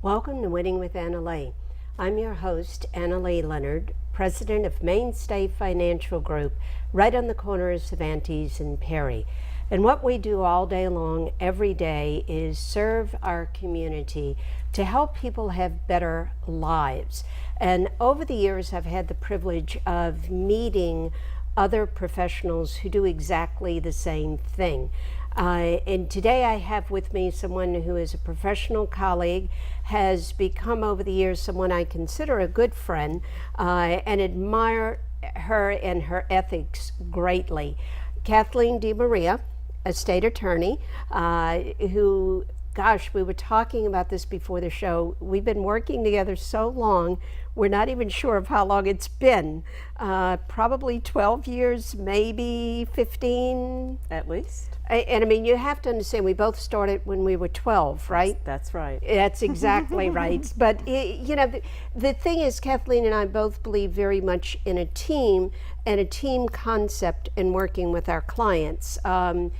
Welcome to Winning with Anna Lee. I'm your host, Anna Lee Leonard, president of Mainstay Financial Group, right on the corner of Cervantes and Perry. And what we do all day long, every day, is serve our community to help people have better lives. And over the years, I've had the privilege of meeting other professionals who do exactly the same thing. And today I have with me someone who is a professional colleague, has become over the years someone I consider a good friend, and admire her and her ethics greatly. Kathleen DeMaria, a state attorney, who, gosh, we were talking about this before the show. We've been working together so long, we're not even sure of how long it's been. Probably 12 years, maybe 15. At least. And I mean, you have to understand, we both started when we were 12, right? That's right. That's exactly right. But, you know, the thing is, Kathleen and I both believe very much in a team and a team concept in working with our clients. I'm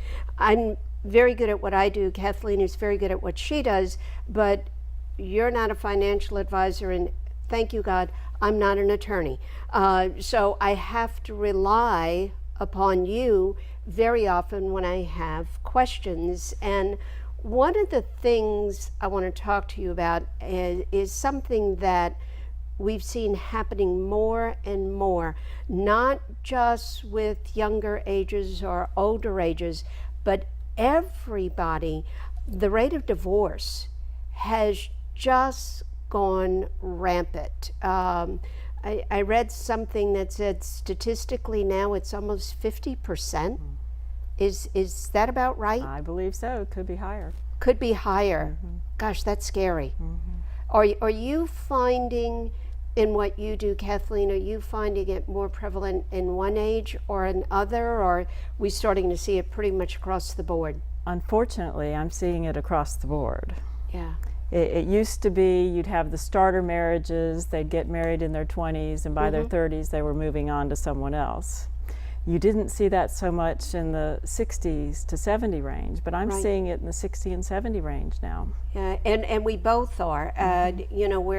very good at what I do. Kathleen is very good at what she does, but you're not a financial advisor, and thank you, God, I'm not an attorney. So I have to rely upon you very often when I have questions. And one of the things I want to talk to you about is something that we've seen happening more and more, not just with younger ages or older ages, but everybody. The rate of divorce has just gone rampant. I read something that said statistically now it's almost 50%. Is that about right? I believe so. Could be higher. Could be higher. Gosh, that's scary. Are you finding in what you do, Kathleen, are you finding it more prevalent in one age or another, or are we starting to see it pretty much across the board? Unfortunately, I'm seeing it across the board. Yeah. It used to be you'd have the starter marriages, they'd get married in their 20s, and by their 30s they were moving on to someone else. You didn't see that so much in the 60s to 70 range, but I'm seeing it in the 60 and 70 range now. Yeah, and we both are. You know,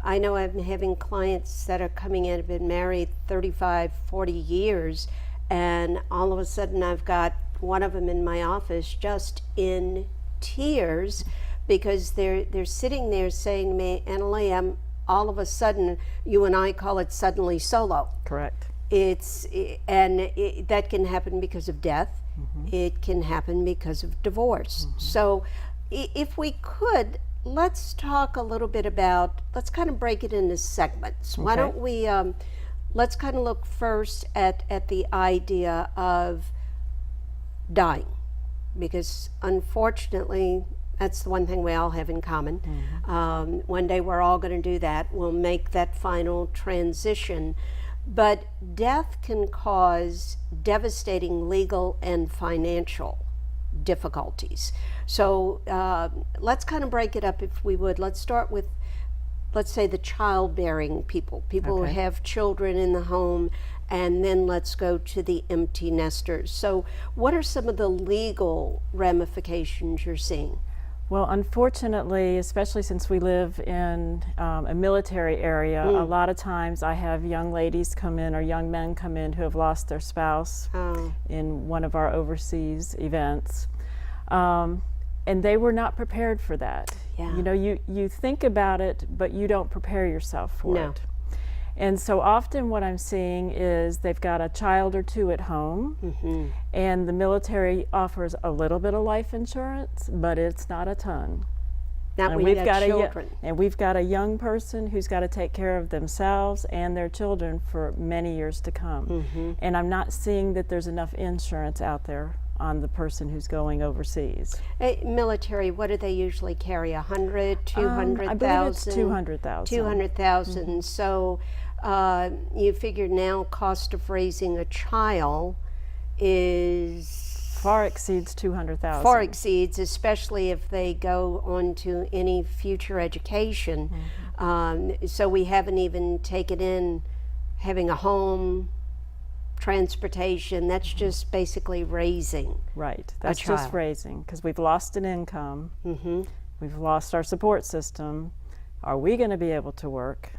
I know I'm having clients that are coming in, have been married 35, 40 years, and all of a sudden I've got one of them in my office just in tears, because they're sitting there saying to me, Anna Lee, I'm all of a sudden, you and I call it suddenly solo. Correct. That can happen because of death. It can happen because of divorce. So if we could, let's talk a little bit about, let's kind of break it into segments. Why don't we, let's kind of look first at the idea of dying, because unfortunately, that's the one thing we all have in common. One day we're all going to do that. We'll make that final transition. But death can cause devastating legal and financial difficulties. So let's kind of break it up, if we would. Let's start with, let's say, the childbearing people who have children in the home, and then let's go to the empty nesters. So what are some of the legal ramifications you're seeing? Well, unfortunately, especially since we live in a military area, a lot of times I have young ladies come in or young men come in who have lost their spouse in one of our overseas events. And they were not prepared for that. Yeah. You know, you think about it, but you don't prepare yourself for it. And so often what I'm seeing is they've got a child or two at home, and the military offers a little bit of life insurance, but it's not a ton. Not when you've got children. And we've got a young person who's got to take care of themselves and their children for many years to come. And I'm not seeing that there's enough insurance out there on the person who's going overseas. Military, what do they usually carry? 100, 200,000? I believe it's 200,000. 200,000. So you figure now cost of raising a child is far exceeds 200,000. Far exceeds, especially if they go on to any future education. So we haven't even taken in having a home, transportation. That's just basically raising. Right. That's just raising, because we've lost an income. we've lost our support system. Are we going to be able to work?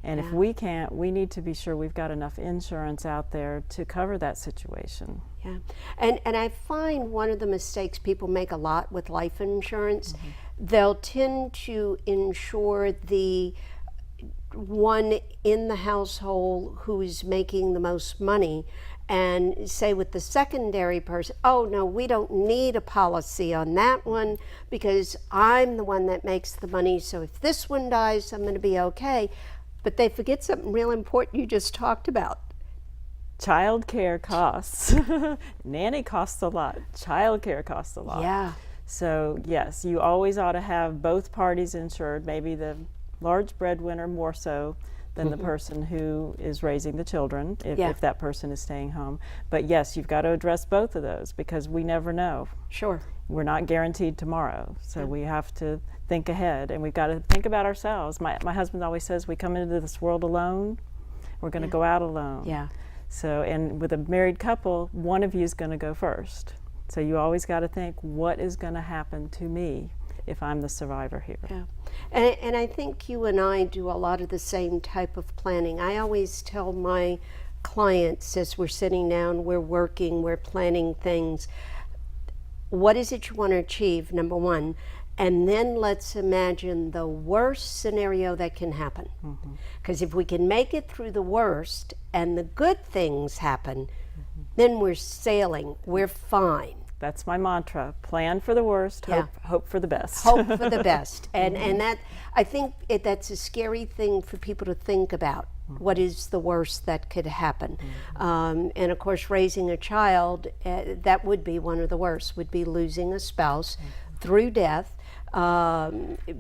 And if we can't, we need to be sure we've got enough insurance out there to cover that situation. Yeah, and I find one of the mistakes people make a lot with life insurance, they'll tend to insure the one in the household who's making the most money, and say with the secondary person, oh no, we don't need a policy on that one because I'm the one that makes the money, so if this one dies, I'm going to be okay. But they forget something real important you just talked about. Child care costs. Nanny costs a lot. Child care costs a lot. Yeah. So yes, you always ought to have both parties insured, maybe the large breadwinner more so than the person who is raising the children, if that person is staying home. But yes, you've got to address both of those because we never know. Sure. We're not guaranteed tomorrow, so we have to think ahead, and we've got to think about ourselves. My husband always says we come into this world alone, we're going to go out alone. Yeah. So, and with a married couple, one of you is going to go first. So you always got to think, what is going to happen to me if I'm the survivor here? Yeah. And I think you and I do a lot of the same type of planning. I always tell my clients as we're sitting down, we're working, we're planning things, what is it you want to achieve, number one, and then let's imagine the worst scenario that can happen. Because if we can make it through the worst and the good things happen, then we're sailing, we're fine. That's my mantra. Plan for the worst, hope for the best. Hope for the best. And that, I think that's a scary thing for people to think about. What is the worst that could happen? And of course, raising a child, that would be one of the worst, would be losing a spouse through death,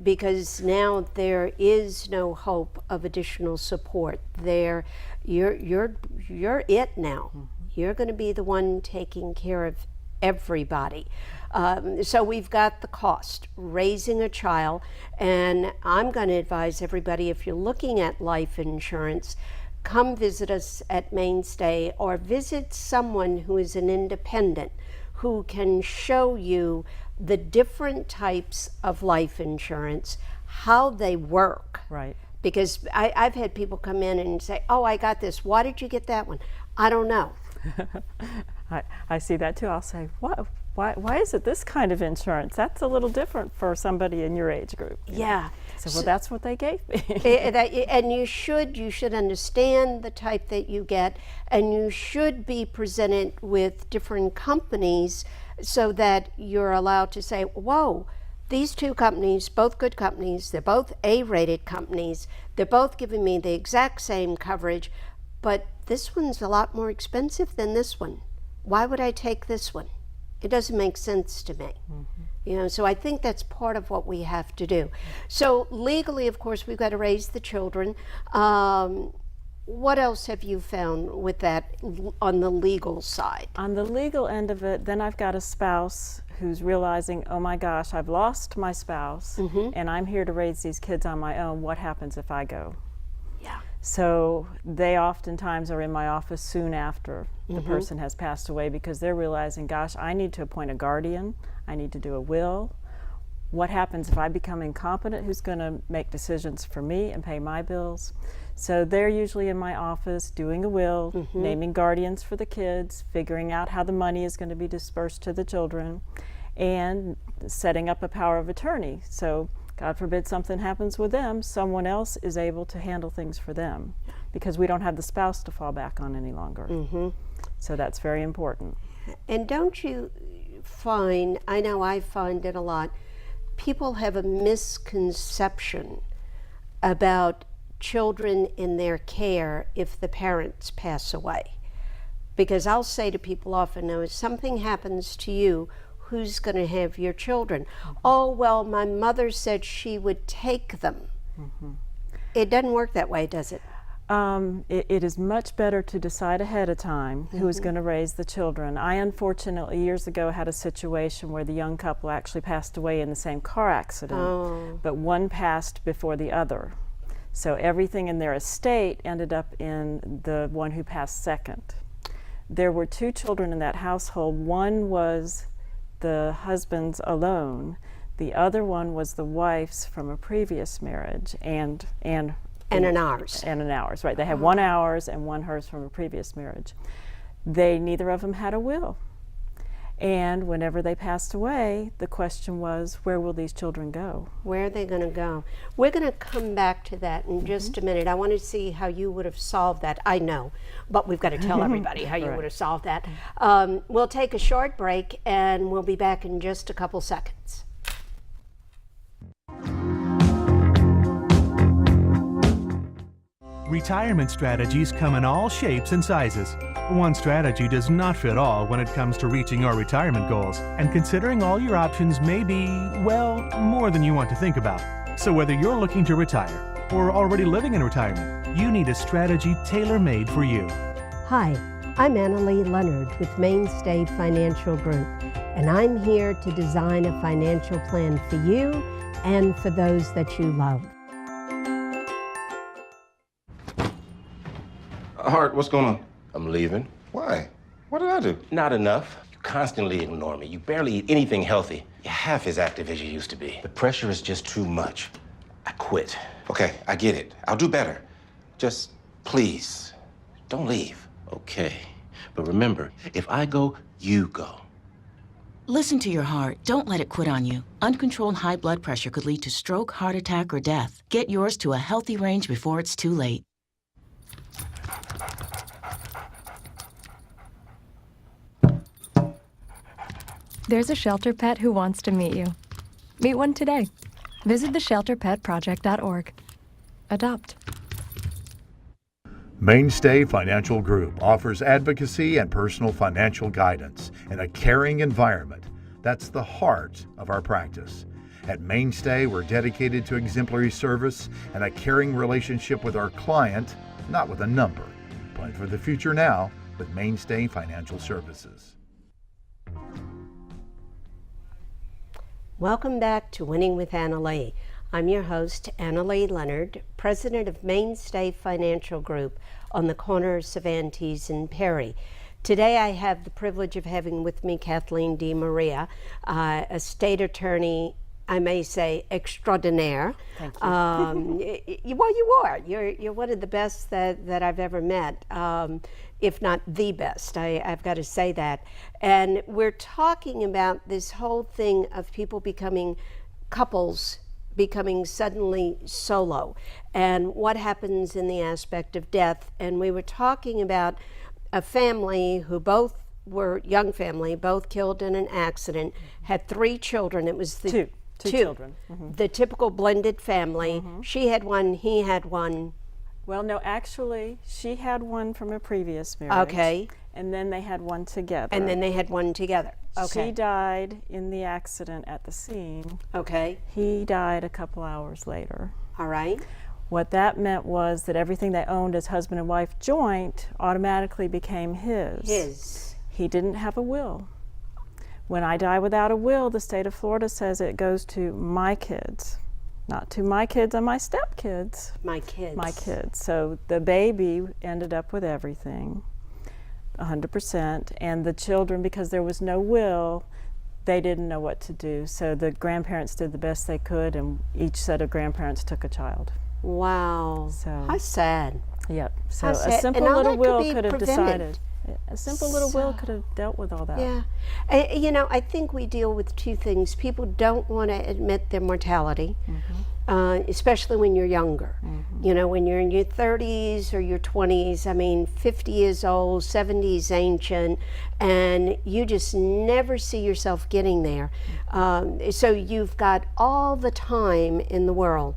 because now there is no hope of additional support. You're it now. You're going to be the one taking care of everybody. So we've got the cost, raising a child, and I'm going to advise everybody, if you're looking at life insurance, come visit us at Mainstay or visit someone who is an independent who can show you the different types of life insurance, how they work. Right. Because I've had people come in and say, oh, I got this. Why did you get that one? I don't know. I see that too. I'll say, what? Why is it this kind of insurance? That's a little different for somebody in your age group. Yeah. So, well, that's what they gave me. And you should understand the type that you get, and you should be presented with different companies so that you're allowed to say, whoa, these two companies, both good companies, they're both A-rated companies, they're both giving me the exact same coverage, but this one's a lot more expensive than this one. Why would I take this one? It doesn't make sense to me. You know, so I think that's part of what we have to do. So legally, of course, we've got to raise the children. What else have you found with that on the legal side? On the legal end of it, then I've got a spouse who's realizing, oh my gosh, I've lost my spouse, and I'm here to raise these kids on my own. What happens if I go? Yeah. So they oftentimes are in my office soon after the person has passed away because they're realizing, gosh, I need to appoint a guardian, I need to do a will. What happens if I become incompetent? Who's going to make decisions for me and pay my bills? So they're usually in my office doing a will, naming guardians for the kids, figuring out how the money is going to be dispersed to the children, and setting up a power of attorney. So God forbid something happens with them, someone else is able to handle things for them because we don't have the spouse to fall back on any longer. So that's very important. And don't you find, I know I find it a lot, people have a misconception about children in their care if the parents pass away. Because I'll say to people often, now if something happens to you, who's going to have your children? Oh, well, my mother said she would take them. It doesn't work that way, does it? It is much better to decide ahead of time who is going to raise the children. I unfortunately years ago had a situation where the young couple actually passed away in the same car accident, but one passed before the other. So everything in their estate ended up in the one who passed second. There were two children in that household. One was the husband's alone. The other one was the wife's from a previous marriage and an ours. And an ours, right. They had one ours and one hers from a previous marriage. Neither of them had a will. And whenever they passed away, the question was, where will these children go? Where are they going to go? We're going to come back to that in just a minute. I want to see how you would have solved that. I know, but we've got to tell everybody how you would have solved that. We'll take a short break, and we'll be back in just a couple seconds. Retirement strategies come in all shapes and sizes. One strategy does not fit all when it comes to reaching your retirement goals, and considering all your options may be, well, more than you want to think about. So whether you're looking to retire or already living in retirement, you need a strategy tailor-made for you. Hi, I'm Annalee Leonard with Mainstay Financial Group, and I'm here to design a financial plan for you and for those that you love. Hart, what's going on? I'm leaving. Why? What did I do? Not enough. You constantly ignore me. You barely eat anything healthy. You're half as active as you used to be. The pressure is just too much. I quit. Okay, I get it. I'll do better. Just please, don't leave. Okay. But remember, if I go, you go. Listen to your heart. Don't let it quit on you. Uncontrolled high blood pressure could lead to stroke, heart attack, or death. Get yours to a healthy range before it's too late. There's a shelter pet who wants to meet you. Meet one today. Visit theshelterpetproject.org. Adopt. Mainstay Financial Group offers advocacy and personal financial guidance in a caring environment. That's the heart of our practice. At Mainstay, we're dedicated to exemplary service and a caring relationship with our client, not with a number. Plan for the future now with Mainstay Financial Services. Welcome back to Winning with Annalee. I'm your host, Annalee Leonard, president of Mainstay Financial Group on the corner of Cervantes and Perry. Today I have the privilege of having with me Kathleen DeMaria, a state attorney, I may say, extraordinaire. Thank you. Well, you are. You're one of the best that I've ever met, if not the best. I've got to say that. And we're talking about this whole thing of people becoming couples, becoming suddenly solo, and what happens in the aspect of death. And we were talking about a family who both were young family, both killed in an accident, had 3 children. It was the Two children. the typical blended family. She had one, he had one. Well, no, actually, she had one from a previous marriage. Okay. And then they had one together. And then they had one together. Okay. She died in the accident at the scene. Okay. He died a couple hours later. All right. What that meant was that everything they owned as husband and wife joint automatically became his. His. He didn't have a will. When I die without a will, the state of Florida says it goes to my kids, not to my kids and my stepkids. My kids. My kids. So the baby ended up with everything, 100%, and the children, because there was no will, they didn't know what to do. So the grandparents did the best they could, and each set of grandparents took a child. Wow. So how sad. Yep. So How sad. a simple And all little that could will be could have prevented. decided. A simple little will could have dealt with all that. Yeah. You know, I think we deal with 2 things. People don't want to admit their mortality, especially when you're younger. You know, when you're in your 30s or your 20s, I mean, 50 years old, 70 is ancient, and you just never see yourself getting there. So you've got all the time in the world.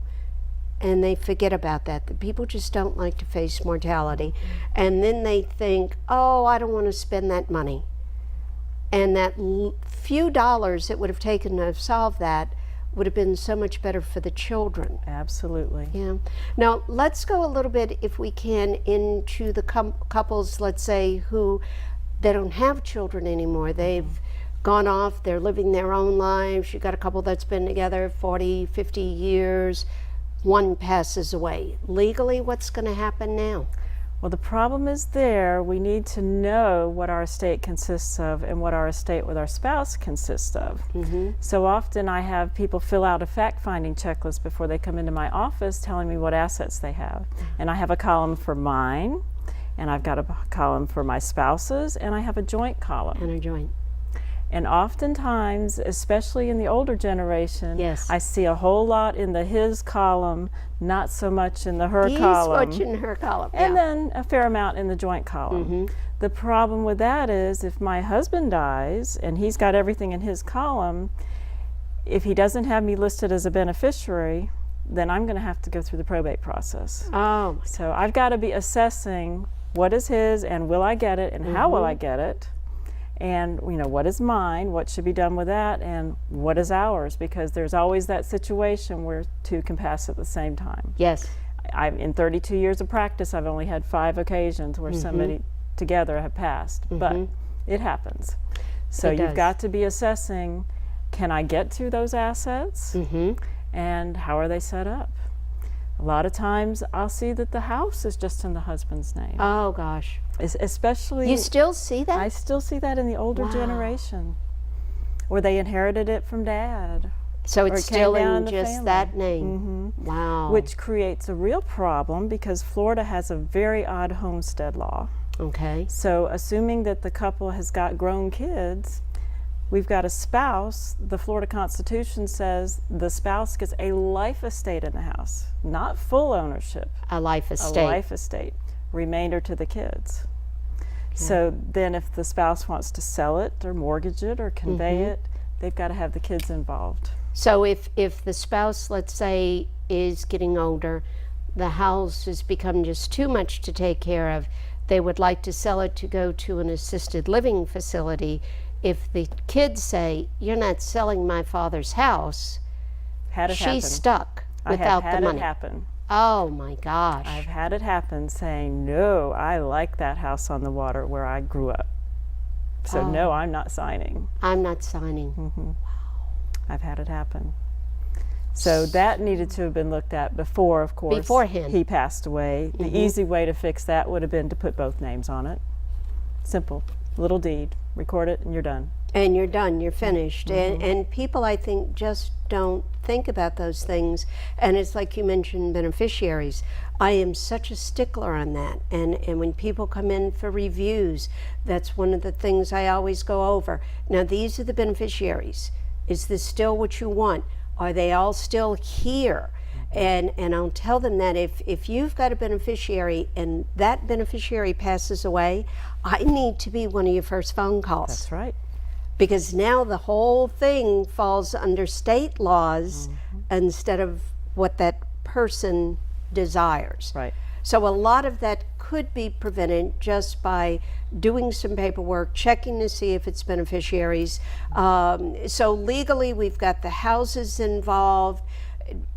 And they forget about that. The people just don't like to face mortality. And then they think, oh, I don't want to spend that money. And that few dollars it would have taken to solve that would have been so much better for the children. Absolutely. Yeah. Now, let's go a little bit, if we can, into the couples, let's say, who they don't have children anymore. They've gone off, they're living their own lives. You've got a couple that's been together 40, 50 years. One passes away. Legally, what's going to happen now? Well, the problem is there. We need to know what our estate consists of and what our estate with our spouse consists of. So often I have people fill out a fact-finding checklist before they come into my office telling me what assets they have. And I have a column for mine, and I've got a column for my spouse's, and I have a joint column. And a joint. And oftentimes, especially in the older generation, Yes. I see a whole lot in the his column, not so much in the her He's column. much in her column. And yeah. then a fair amount in the joint column. The problem with that is if my husband dies and he's got everything in his column, if he doesn't have me listed as a beneficiary, then I'm going to have to go through the probate process. Oh, So I've got to be assessing what is his and will I get it and how will I get it, and what is mine, what should be done with that, and what is ours, because there's always that situation where two can pass at the same time. yes. In 32 years of practice, I've only had 5 occasions where somebody together have passed, but it happens. So It you've does. got to be assessing, can I get to those assets, and how are they set up? A lot of times I'll see that the house is just in the husband's name. Oh, gosh. Especially, You still see that? I still see that in the older Wow. generation, where they inherited it from dad. So or it's it came still down in the just family. that name. Wow. Which creates a real problem because Florida has a very odd homestead law. Okay. So assuming that the couple has got grown kids, we've got a spouse, the Florida Constitution says the spouse gets a life estate in the house, not full ownership, A life a estate. life estate, remainder to the kids. So then if the spouse wants to sell it or mortgage it or convey it, they've got to have the kids involved. So if the spouse, let's say, is getting older, the house has become just too much to take care of, they would like to sell it to go to an assisted living facility. If the kids say, "You're not selling my father's house," Had it happen. she's stuck I have without had the money. it happen. Oh my gosh. I've had it happen saying, no, I like that house on the water where I grew up. So no, I'm not signing. I'm not signing. I've had it happen. So that needed to have been looked at before, of course, Beforehand. he passed away. The easy way to fix that would have been to put both names on it. Simple, little deed, record it, and you're done. And you're done, you're finished. And people, I think, just don't think about those things. And it's like you mentioned, beneficiaries. I am such a stickler on that. And when people come in for reviews, that's one of the things I always go over. Now, these are the beneficiaries. Is this still what you want? Are they all still here? And I'll tell them that if you've got a beneficiary and that beneficiary passes away, I need to be one of your first phone calls. That's right. Because now the whole thing falls under state laws instead of what that person desires. Right. So a lot of that could be prevented just by doing some paperwork, checking to see if it's beneficiaries. So legally, we've got the houses involved,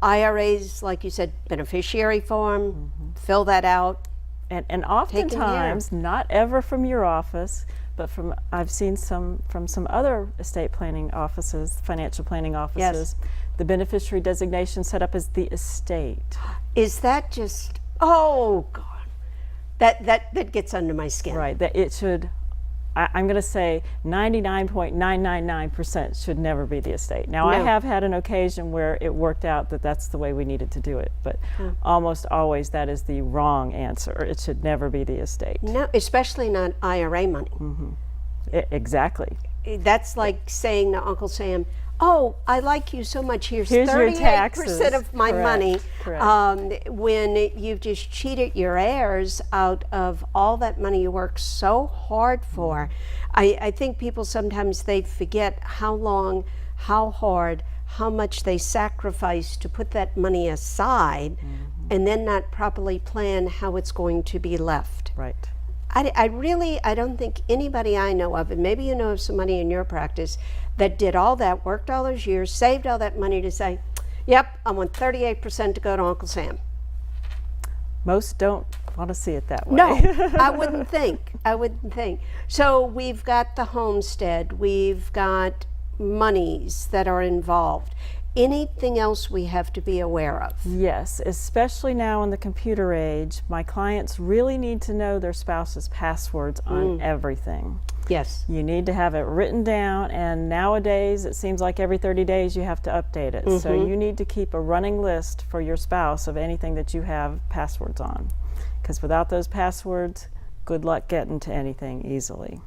IRAs, like you said, beneficiary form, fill that out. And oftentimes, not ever from your office, but I've seen from some other estate planning offices, financial planning offices, the beneficiary designation set up as the estate. Is that just, oh God, that gets under my skin. Right, that it should, I'm going to say 99.999% should never be the estate. Now, I No. have had an occasion where it worked out that that's the way we needed to do it, but almost always that is the wrong answer. It should never be the estate. No, especially not IRA money. Exactly. That's like saying to Uncle Sam, "Oh, I like you so much. Here's Here's your 38% taxes." of my Correct, money." correct. When you've just cheated your heirs out of all that money you worked so hard for. I think people sometimes they forget how long, how hard, how much they sacrifice to put that money aside and then not properly plan how it's going to be left. Right. I don't think anybody I know of, and maybe you know of somebody in your practice, that did all that, worked all those years, saved all that money to say, yep, I want 38% to go to Uncle Sam. Most don't want to see it that way. No, I wouldn't think. So we've got the homestead, we've got monies that are involved. anything else we have to be aware of? Yes, especially now in the computer age, my clients really need to know their spouse's passwords on everything. Yes. You need to have it written down, and nowadays it seems like every 30 days you have to update it. So you need to keep a running list for your spouse of anything that you have passwords on, because without those passwords, good luck getting to anything easily.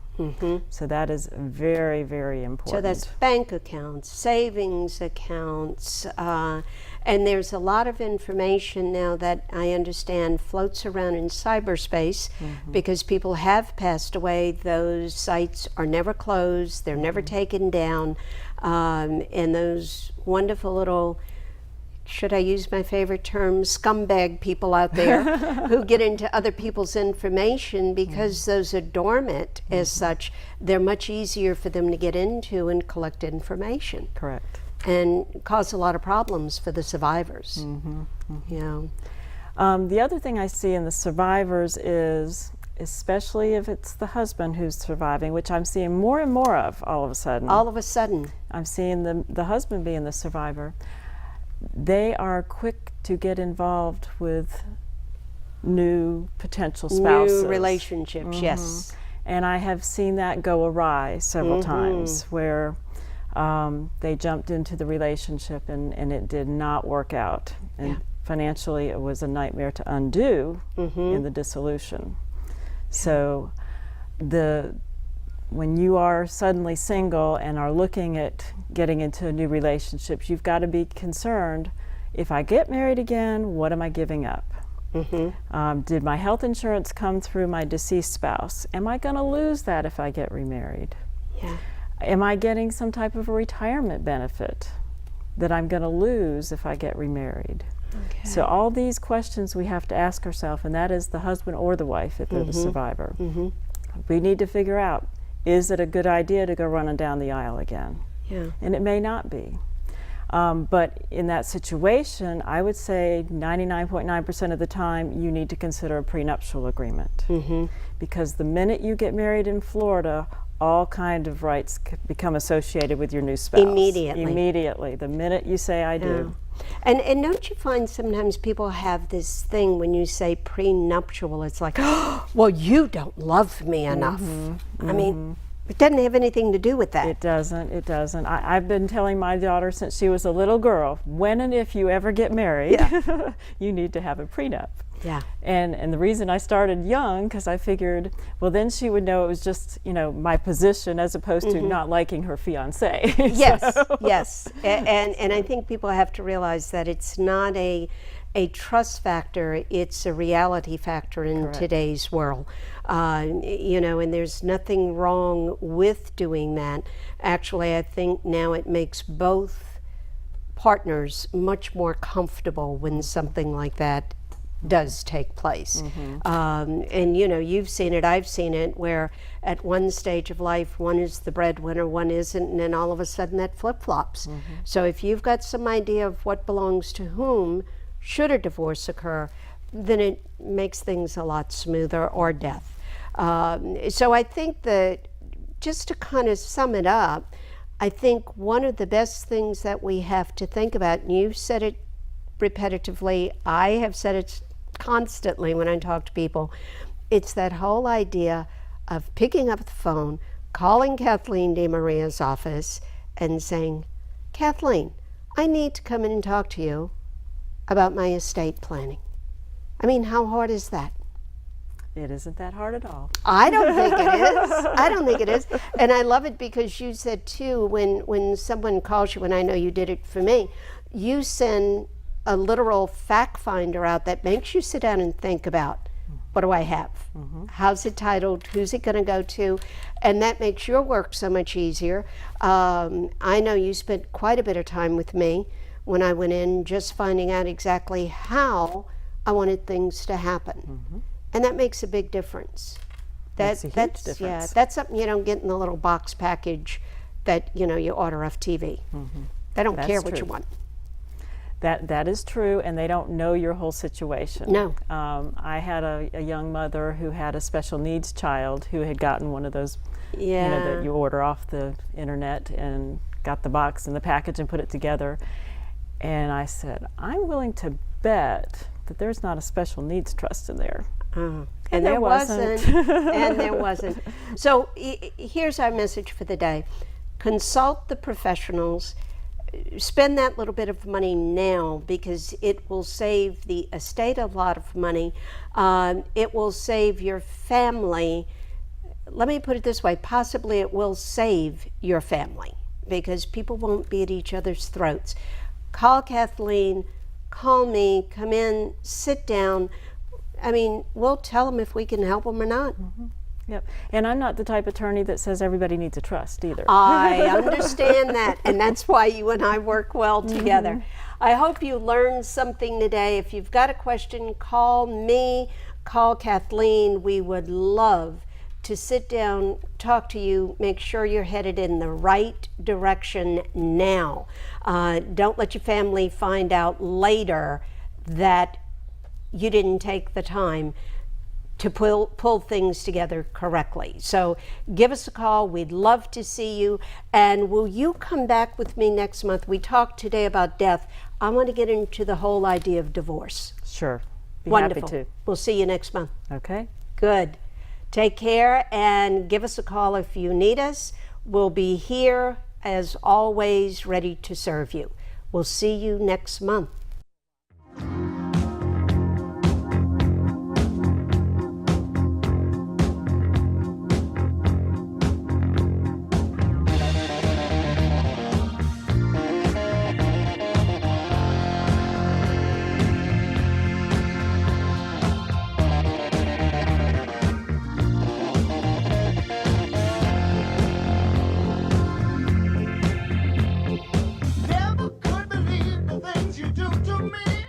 So that is very, very important. So that's bank accounts, savings accounts, and there's a lot of information now that I understand floats around in cyberspace because people have passed away. Those sites are never closed, they're never taken down, and those wonderful little, should I use my favorite term, scumbag people out there who get into other people's information because those are dormant as such, they're much easier for them to get into and collect information. Correct. And cause a lot of problems for the survivors. You know. The other thing I see in the survivors is, especially if it's the husband who's surviving, which I'm seeing more and more of all of a sudden. All of a sudden. I'm seeing the husband being the survivor. They are quick to get involved with new potential spouses. New relationships, yes. And I have seen that go awry several times, where they jumped into the relationship and it did not work out. And financially it was a nightmare to undo in the dissolution. So when you are suddenly single and are looking at getting into a new relationship, you've got to be concerned, if I get married again, what am I giving up? Did my health insurance come through my deceased spouse? Am I going to lose that if I get remarried? Yeah. Am I getting some type of a retirement benefit that I'm going to lose if I get remarried? Okay. So all these questions we have to ask ourselves, and that is the husband or the wife if they're the survivor. We need to figure out, is it a good idea to go running down the aisle again? Yeah. And it may not be. But in that situation, I would say 99.9% of the time, you need to consider a prenuptial agreement. Because the minute you get married in Florida, all kind of rights become associated with your new spouse. Immediately. Immediately, the minute you say I do. And don't you find sometimes people have this thing when you say prenuptial, it's like, oh, well, you don't love me enough. I mean, it doesn't have anything to do with that. It doesn't. I've been telling my daughter since she was a little girl, when and if you ever get married, you need to have a prenup. Yeah. And the reason I started young, because I figured, well, then she would know it was just, my position as opposed to not liking her fiance. Yes, yes. And I think people have to realize that it's not a trust factor, it's a reality factor in today's world. And there's nothing wrong with doing that. Actually, I think now it makes both partners much more comfortable when something like that does take place. And you've seen it, I've seen it, where at one stage of life one is the breadwinner, one isn't, and then all of a sudden that flip-flops. So if you've got some idea of what belongs to whom, should a divorce occur, then it makes things a lot smoother, or death. So I think that, just to kind of sum it up, I think one of the best things that we have to think about, and you've said it repetitively, I have said it constantly when I talk to people, it's that whole idea of picking up the phone, calling Kathleen DeMaria's office and saying, Kathleen, I need to come in and talk to you about my estate planning. I mean, how hard is that? It isn't that hard at all. I don't think it is. I don't think it is. And I love it because you said too, when someone calls you, and I know you did it for me, you send a literal fact finder out that makes you sit down and think about, what do I have? How's it titled? Who's it going to go to? And that makes your work so much easier. I know you spent quite a bit of time with me when I went in, just finding out exactly how I wanted things to happen. And that makes a big difference. That's a huge difference. Yeah, that's something you don't get in the little box package that you order off TV. They don't care what you want. That is true, and they don't know your whole situation. No. I had a young mother who had a special needs child who had gotten one of those, that you order off the internet and got the box and the package and put it together. And I said, I'm willing to bet that there's not a special needs trust in there. And there wasn't. And there wasn't. So here's our message for the day. Consult the professionals. Spend that little bit of money now because it will save the estate a lot of money. It will save your family. Let me put it this way, possibly it will save your family because people won't be at each other's throats. Call Kathleen, call me, come in, sit down. I mean, we'll tell them if we can help them or not. Yep. And I'm not the type of attorney that says everybody needs a trust either. I understand that, and that's why you and I work well together. I hope you learned something today. If you've got a question, call me, call Kathleen. We would love to sit down, talk to you, make sure you're headed in the right direction now. Don't let your family find out later that you didn't take the time to pull things together correctly. So give us a call. We'd love to see you. And will you come back with me next month? We talked today about death. I want to get into the whole idea of divorce. Sure. Be Wonderful. happy to. We'll see you next month. Okay. Good. Take care and give us a call if you need us. We'll be here, as always, ready to serve you. We'll see you next month. Never could believe the things you do to me.